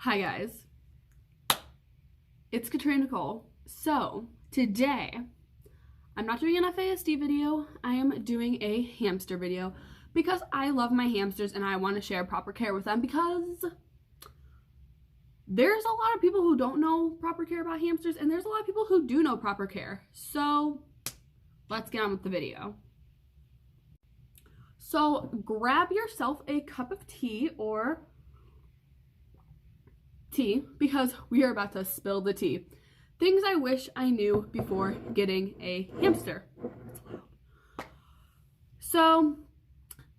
Hi guys, it's Katrina Nicole. So today, I'm not doing an FASD video, I am doing a hamster video because I love my hamsters and I want to share proper care with them because there's a lot of people who don't know proper care about hamsters and there's a lot of people who do know proper care. So let's get on with the video. So grab yourself a cup of tea or tea because we are about to spill the tea. Things I wish I knew before getting a hamster. So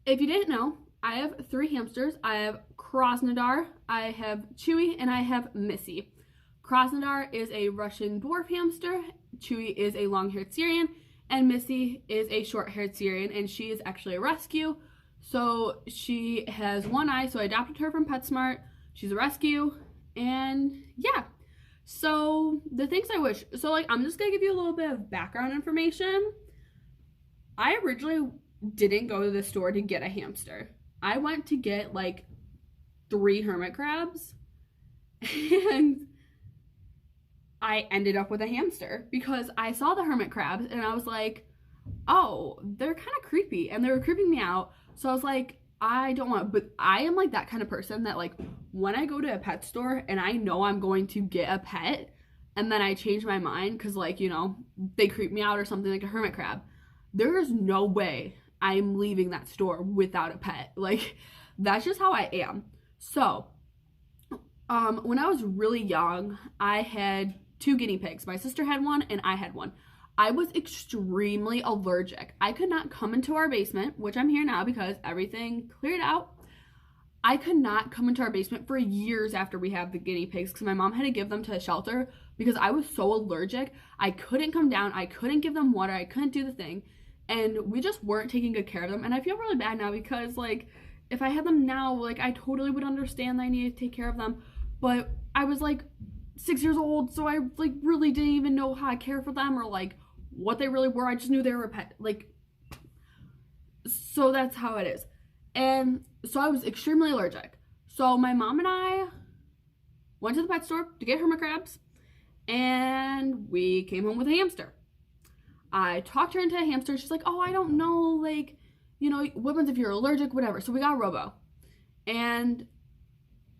if you didn't know, I have 3 hamsters. I have Krasnodar, I have Chewy, and I have Missy. Krasnodar is a Russian dwarf hamster, Chewy is a long-haired Syrian, and Missy is a short-haired Syrian, and she is actually a rescue. So she has one eye, so I adopted her from PetSmart. She's a rescue. And yeah, so the things I wish, so like I'm just gonna give you a little bit of background information. I originally didn't go to the store to get a hamster. I went to get like 3 hermit crabs and I ended up with a hamster because I saw the hermit crabs and I was like, oh, they're kind of creepy and they were creeping me out. So I was like, I don't want, but I am like that kind of person that like when I go to a pet store and I know I'm going to get a pet and then I change my mind because like, you know, they creep me out or something like a hermit crab, there is no way I'm leaving that store without a pet. Like that's just how I am. So when I was really young, I had 2 guinea pigs. My sister had one and I had one. I was extremely allergic. I could not come into our basement, which I'm here now because everything cleared out. I could not come into our basement for years after we had the guinea pigs because my mom had to give them to a shelter because I was so allergic. I couldn't come down. I couldn't give them water. I couldn't do the thing. And we just weren't taking good care of them. And I feel really bad now because like if I had them now, like I totally would understand that I needed to take care of them. But I was like 6 years old, so I like really didn't even know how to care for them or like what they really were. I just knew they were a pet, like, so that's how it is. And so I was extremely allergic. So my mom and I went to the pet store to get hermit crabs and we came home with a hamster. I talked her into a hamster. She's like, oh, I don't know, like, you know, what happens if you're allergic, whatever. So we got a Robo and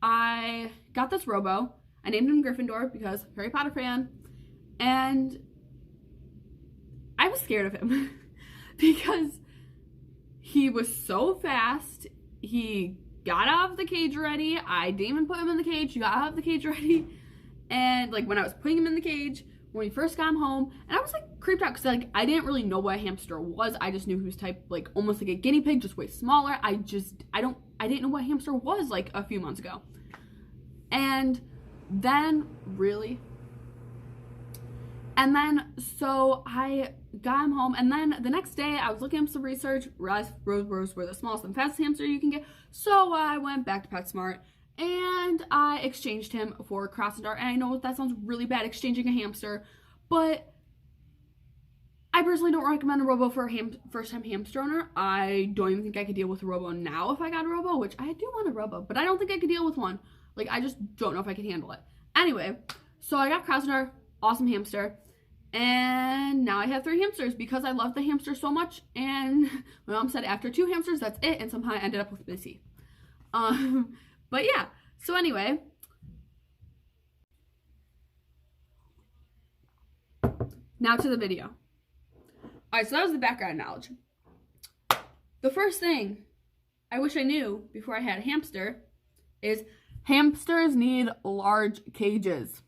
I got this Robo. I named him Gryffindor because Harry Potter fan, and I was scared of him because he was so fast. He got out of the cage already. I didn't even put him in the cage. He got out of the cage already. And like when I was putting him in the cage, when we first got him home, and I was like creeped out because like I didn't really know what a hamster was. I just knew he was type like almost like a guinea pig, just way smaller. I didn't know what a hamster was like a few months ago. And then so I got him home, and then the next day I was looking up some research, realized Robo's were the smallest and fastest hamster you can get, so I went back to PetSmart and I exchanged him for Krasnodar. And I know that sounds really bad, exchanging a hamster, but I personally don't recommend a Robo for a first-time hamster owner. I don't even think I could deal with a Robo now if I got a Robo, which I do want a Robo, but I don't think I could deal with one. Like, I just don't know if I can handle it. Anyway, so I got Krasnodar, awesome hamster, and now I have 3 hamsters because I love the hamster so much, and my mom said after 2 hamsters, that's it, and somehow I ended up with Missy. But yeah, so anyway, now to the video. Alright, so that was the background knowledge. The first thing I wish I knew before I had a hamster is hamsters need large cages.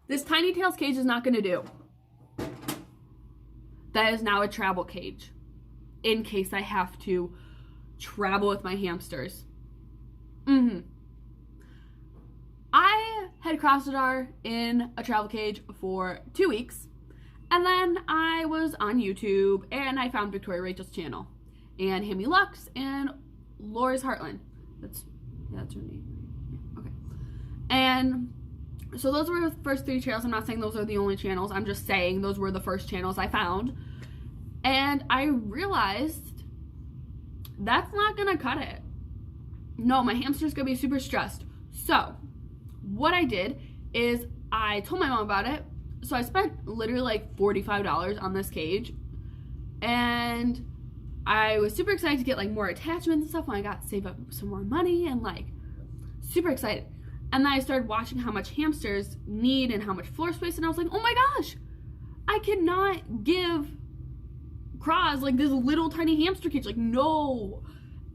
This Tiny Tails cage is not going to do. That is now a travel cage in case I have to travel with my hamsters. I had Krasnodar in a travel cage for 2 weeks, and then I was on YouTube and I found Victoria Rachel's channel and Hammy Lux and Lori's Heartland. That's her name. Okay. And so those were the first 3 channels. I'm not saying those are the only channels. I'm just saying those were the first channels I found. And I realized That's not gonna cut it. No, my hamster's gonna be super stressed. So what I did is I told my mom about it. So I spent literally like $45 on this cage, and I was super excited to get like more attachments and stuff when I got to save up some more money, and like super excited. And then I started watching how much hamsters need and how much floor space, and I was like, oh my gosh, I cannot give Kraz like this little tiny hamster cage, like no.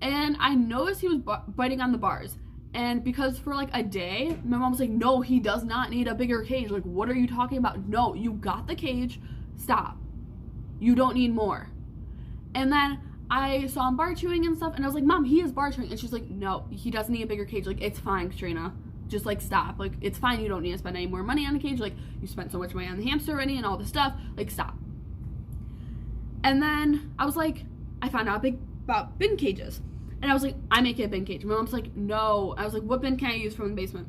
And I noticed he was biting on the bars, and because for like a day my mom was like, no, he does not need a bigger cage, like what are you talking about? No, you got the cage, stop, you don't need more. And then I saw him bar chewing and stuff, and I was like, Mom, he is bar chewing, and she's like, no, he doesn't need a bigger cage, like it's fine, Katrina, just like stop, like it's fine, you don't need to spend any more money on the cage, like you spent so much money on the hamster already and all this stuff, like stop. And then I was like, I found out about bin cages, and I was like, I make it a bin cage. My mom's like, no. I was like, what bin can I use from the basement?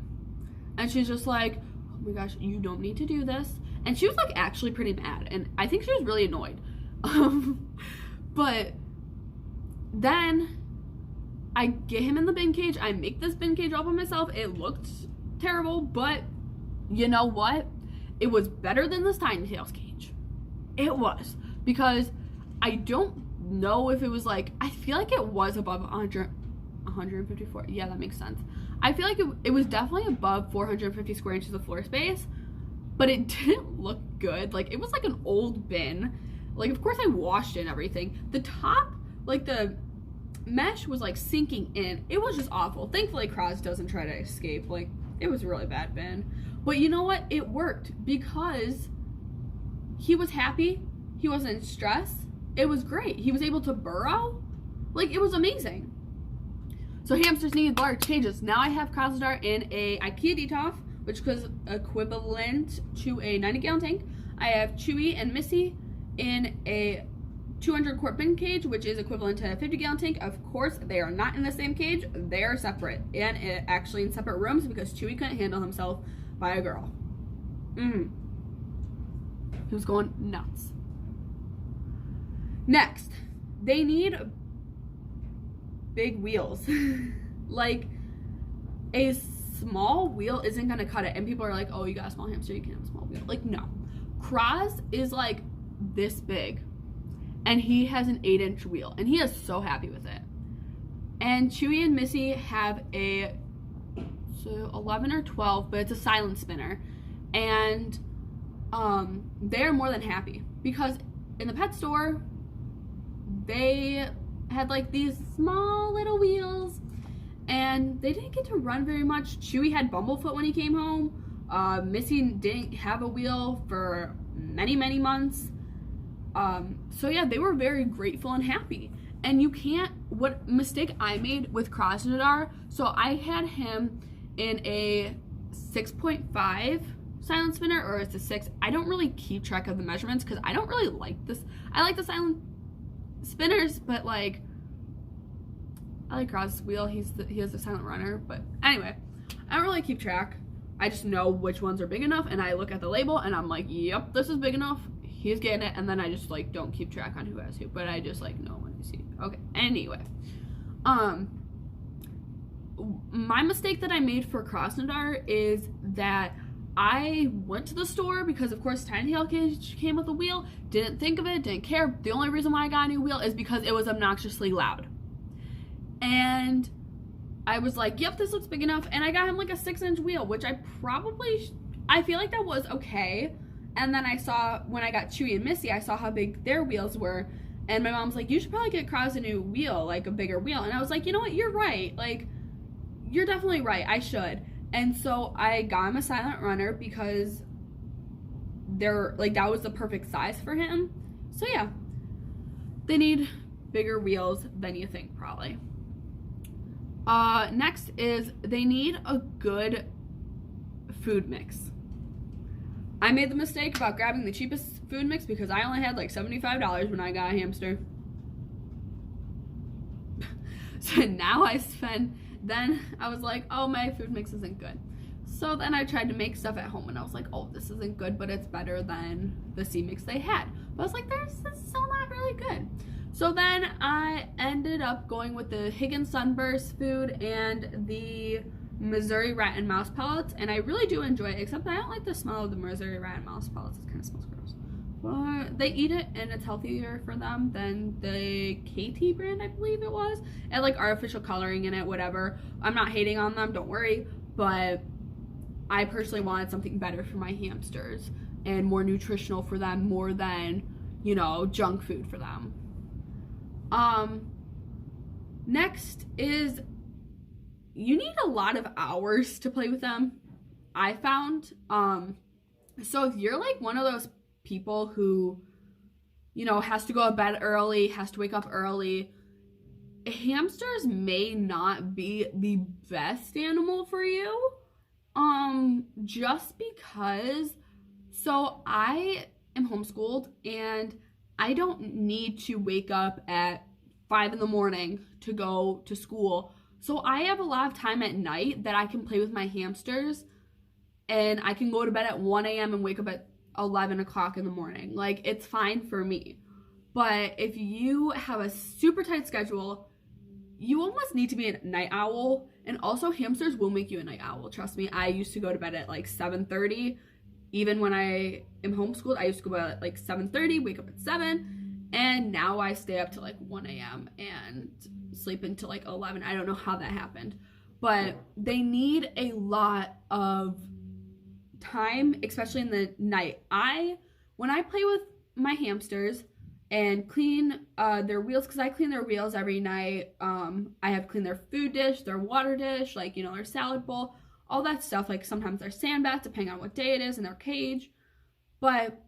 And she's just like, oh my gosh, you don't need to do this. And she was like actually pretty mad, and I think she was really annoyed. But then I get him in the bin cage. I make this bin cage all by myself. It looked terrible, but you know what? It was better than this Tiny Tails cage. It was, because I don't know if it was like, I feel like it was above 154. Yeah, that makes sense. I feel like it was definitely above 450 square inches of floor space, but it didn't look good. Like it was like an old bin. Like of course I washed it and everything. The top, like the mesh was like sinking in. It was just awful. Thankfully Kraz doesn't try to escape. Like it was a really bad bin. But you know what? It worked because he was happy. He wasn't stressed. It was great. He was able to burrow. Like it was amazing. So hamsters need large cages. Now I have Krasnodar in a IKEA Detolf, which is equivalent to a 90-gallon tank. I have Chewy and Missy in a 200-quart bin cage, which is equivalent to a 50-gallon tank. Of course, they are not in the same cage. They are separate, and actually in separate rooms because Chewy couldn't handle himself by a girl. He was going nuts. Next, they need big wheels. Like a small wheel isn't gonna cut it, and people are like, oh, you got a small hamster, you can have a small wheel. Like no, Kraz is like this big, and he has an 8-inch wheel, and he is so happy with it. And Chewy and Missy have a 11 or 12, but it's a silent spinner, and they're more than happy because in the pet store they had like these small little wheels, and they didn't get to run very much. Chewy had Bumblefoot when he came home. Missy didn't have a wheel for many months. So yeah, they were very grateful and happy. And you can't, what mistake I made with Krasnodar, so I had him in a 6.5 silent spinner, or it's a 6. I don't really keep track of the measurements because I don't really like this. I like the silent spinners, but like I like Kraz's wheel. He has a silent runner, but anyway, I don't really keep track. I just know which ones are big enough, and I look at the label and I'm like, yep, this is big enough, he's getting it. And then I just like don't keep track on who has who, but I just like know when I see. Okay, anyway, my mistake that I made for Krasnodar is that I went to the store because of course Tiny Tail cage came with a wheel, didn't think of it, didn't care. The only reason why I got a new wheel is because it was obnoxiously loud. And I was like, yep, this looks big enough, and I got him like a 6-inch wheel, which I feel like that was okay. And then I saw, when I got Chewy and Missy, I saw how big their wheels were, and my mom's like, you should probably get Kraz a new wheel, like a bigger wheel. And I was like, you know what, you're right, like, you're definitely right, I should. And so I got him a silent runner because they're like, that was the perfect size for him. So yeah, they need bigger wheels than you think, probably. Next is they need a good food mix. I made the mistake about grabbing the cheapest food mix because I only had like $75 when I got a hamster. So now then I was like, oh, my food mix isn't good. So then I tried to make stuff at home, and I was like, oh, this isn't good, but it's better than the C mix they had. But I was like, this is still not really good. So then I ended up going with the Higgins Sunburst food and the Missouri Rat and Mouse pellets, and I really do enjoy it, except I don't like the smell of the Missouri Rat and Mouse pellets. It kind of smells gross. But they eat it, and it's healthier for them than the KT brand, I believe it was. It had like artificial coloring in it, whatever. I'm not hating on them, don't worry, but I personally wanted something better for my hamsters and more nutritional for them, more than, you know, junk food for them. Next is, you need a lot of hours to play with them, I found. So if you're like one of those people who, you know, has to go to bed early, has to wake up early, hamsters may not be the best animal for you. Just because, so I am homeschooled and I don't need to wake up at 5 in the morning to go to school. So I have a lot of time at night that I can play with my hamsters, and I can go to bed at 1 a.m. and wake up at 11 o'clock in the morning. Like, it's fine for me. But if you have a super tight schedule, you almost need to be a night owl. And also, hamsters will make you a night owl. Trust me, I used to go to bed at like 7:30. Even when I am homeschooled, I used to go to bed at like 7:30, wake up at 7. And now I stay up to like 1 a.m. and sleep until like 11. I don't know how that happened. But they need a lot of time, especially in the night. When I play with my hamsters and clean their wheels, because I clean their wheels every night. I have cleaned their food dish, their water dish, like, you know, their salad bowl, all that stuff. Like, sometimes their sand bath, depending on what day it is, in their cage. But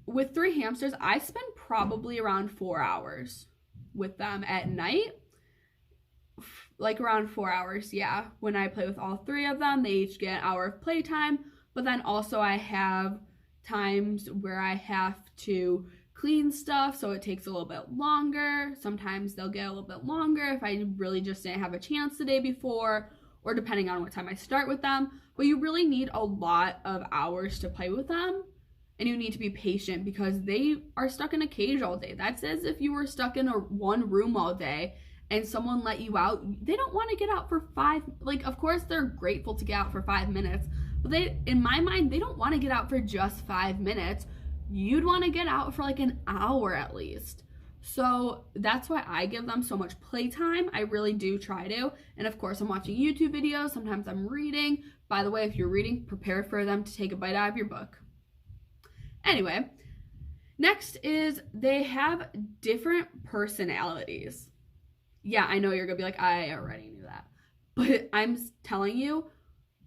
with 3 hamsters, I spend probably around 4 hours with them at night. Like around 4 hours, yeah. When I play with all 3 of them, they each get an hour of playtime. But then also I have times where I have to clean stuff, so it takes a little bit longer. Sometimes they'll get a little bit longer if I really just didn't have a chance the day before, or depending on what time I start with them. But you really need a lot of hours to play with them, and you need to be patient because they are stuck in a cage all day. That's as if you were stuck in one room all day and someone let you out. They don't want to get out for 5, like, of course they're grateful to get out for 5 minutes, but they, in my mind, they don't want to get out for just 5 minutes. You'd want to get out for like an hour at least. So that's why I give them so much playtime. I really do try to. And of course, I'm watching YouTube videos. Sometimes I'm reading. By the way, if you're reading, prepare for them to take a bite out of your book. Anyway, next is they have different personalities. Yeah, I know you're going to be like, I already knew that. But I'm telling you,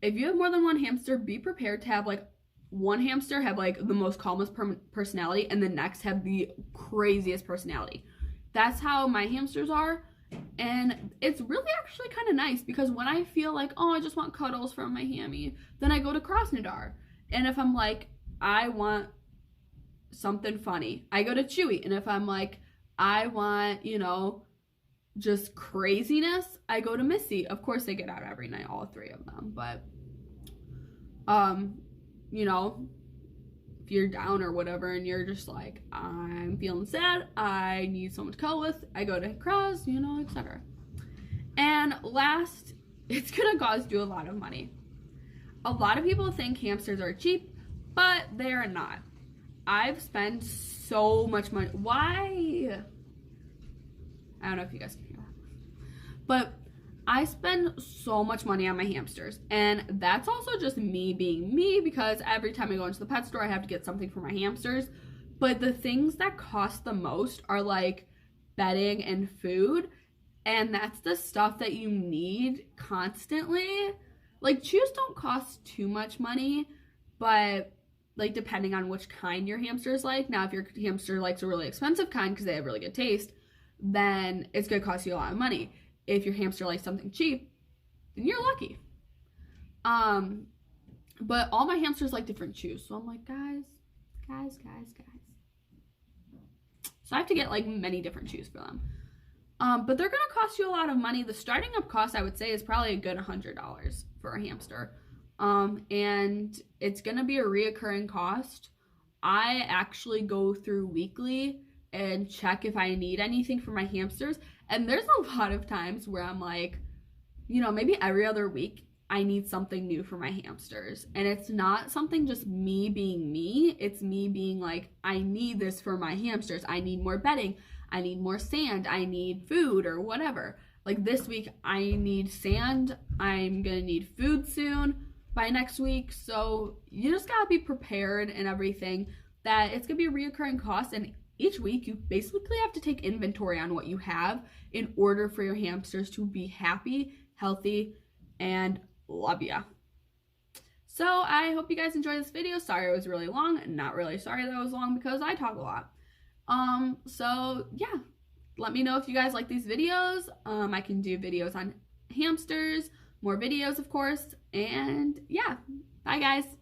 if you have more than one hamster, be prepared to have like one hamster have like the most calmest personality and the next have the craziest personality. That's how my hamsters are. And it's really actually kind of nice because when I feel like, oh, I just want cuddles from my hammy, then I go to Krasnodar. And if I'm like, I want something funny, I go to Chewy. And if I'm like, I want, you know, just craziness, I go to Missy. Of course they get out every night, all 3 of them. But, you know, if you're down or whatever and you're just like, I'm feeling sad, I need someone to cuddle with, I go to Kraz, you know, etc. And last, it's gonna cost you a lot of money. A lot of people think hamsters are cheap, but they're not. I've spent so much money. Why? I don't know if you guys can hear that. But I spend so much money on my hamsters, and that's also just me being me because every time I go into the pet store, I have to get something for my hamsters. But the things that cost the most are like bedding and food, and that's the stuff that you need constantly. Like, chews don't cost too much money, but like depending on which kind your hamster is like. Now, if your hamster likes a really expensive kind because they have really good taste, then it's going to cost you a lot of money. If your hamster likes something cheap, then you're lucky. But all my hamsters like different chews. So I'm like, guys. So I have to get like many different chews for them. But they're going to cost you a lot of money. The starting up cost, I would say, is probably a good $100 for a hamster. And it's going to be a reoccurring cost. I actually go through weekly and check if I need anything for my hamsters. And there's a lot of times where I'm like, you know, maybe every other week I need something new for my hamsters. And it's not something just me being me. It's me being like, I need this for my hamsters. I need more bedding. I need more sand. I need food or whatever. Like this week, I need sand. I'm going to need food soon by next week. So you just got to be prepared and everything that it's going to be a reoccurring cost. And each week, you basically have to take inventory on what you have in order for your hamsters to be happy, healthy, and love ya. So I hope you guys enjoyed this video. Sorry it was really long. Not really sorry that it was long because I talk a lot. So yeah, let me know if you guys like these videos. I can do videos on hamsters, more videos of course, and yeah, bye guys.